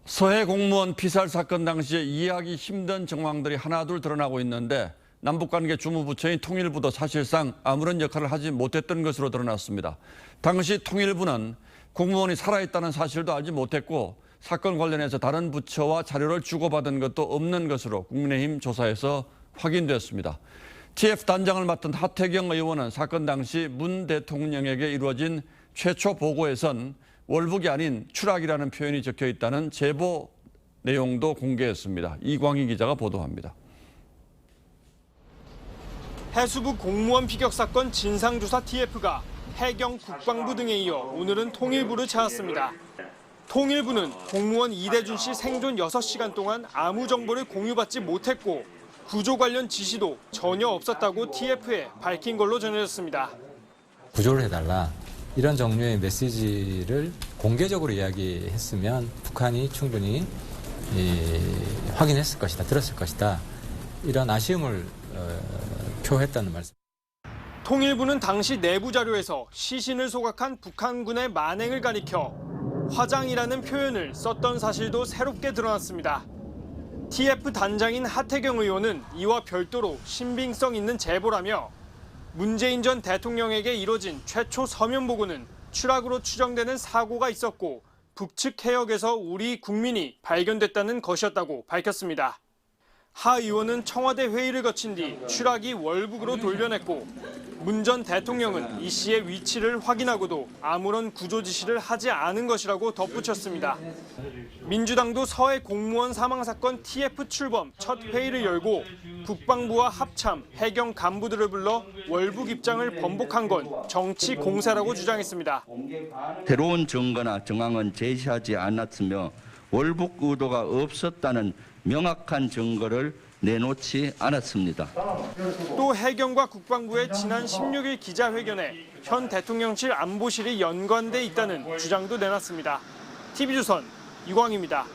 서해 공무원 피살 사건 당시에 이해하기 힘든 정황들이 하나둘 드러나고 있는데 남북관계 주무부처인 통일부도 사실상 아무런 역할을 하지 못했던 것으로 드러났습니다. 당시 통일부는 공무원이 살아있다는 사실도 알지 못했고 사건 관련해서 다른 부처와 자료를 주고받은 것도 없는 것으로 국민의힘 조사에서 확인됐습니다. TF 단장을 맡은 하태경 의원은 사건 당시 문 대통령에게 이루어진 최초 보고에선 월북이 아닌 추락이라는 표현이 적혀 있다는 제보 내용도 공개했습니다. 이광희 기자가 보도합니다. 해수부 공무원 피격 사건 진상조사 TF가 해경, 국방부 등에 이어 오늘은 통일부를 찾았습니다. 통일부는 공무원 이대준 씨 생존 6시간 동안 아무 정보를 공유받지 못했고 구조 관련 지시도 전혀 없었다고 TF에 밝힌 걸로 전해졌습니다. 구조를 해달라. 이런 종류의 메시지를 공개적으로 이야기했으면 북한이 충분히 확인했을 것이다, 들었을 것이다. 이런 아쉬움을 표했다는 말씀. 통일부는 당시 내부 자료에서 시신을 소각한 북한군의 만행을 가리켜 화장이라는 표현을 썼던 사실도 새롭게 드러났습니다. TF 단장인 하태경 의원은 이와 별도로 신빙성 있는 제보라며 문재인 전 대통령에게 이뤄진 최초 서면 보고는 추락으로 추정되는 사고가 있었고 북측 해역에서 우리 국민이 발견됐다는 것이었다고 밝혔습니다. 하 의원은 청와대 회의를 거친 뒤 추락이 월북으로 돌려냈고 문 전 대통령은 이 씨의 위치를 확인하고도 아무런 구조 지시를 하지 않은 것이라고 덧붙였습니다. 민주당도 서해 공무원 사망 사건 TF 출범 첫 회의를 열고 국방부와 합참, 해경 간부들을 불러 월북 입장을 번복한 건 정치 공세라고 주장했습니다. 새로운 증거나 정황은 제시하지 않았으며 월북 의도가 없었다는 명확한 증거를 내놓지 않았습니다. 또 해경과 국방부의 지난 16일 기자회견에 현 대통령실 안보실이 연관돼 있다는 주장도 내놨습니다. TV조선 이광희입니다.